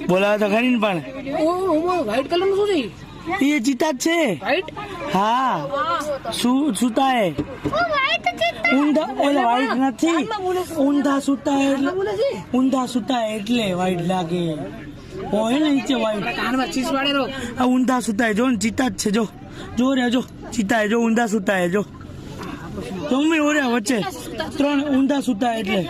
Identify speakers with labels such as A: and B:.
A: બોલાવે તો ખરી ને પણ
B: વ્હાઈટ કલર નું શું છે?
A: એ ચિતા જ છે.
B: વ્હાઈટ?
A: હા સુતા હે ઊંધા એટલે વ્હાઈટ નથી ઊંધા સુતા એટલે ઊંધા સુતા એટલે વ્હાઈટ લાગે હોય ને નીચે વ્હાઈટ
B: કાનમાં ચીસ વાળેલો.
A: આ ઊંધા સુતા હે જો ને ચિતા જ છે જો જો રે જો ચિતા હે જો ઊંધા સુતા હે જો તમે ઓરે વચ્ચે 3 ઊંધા સુતા એટલે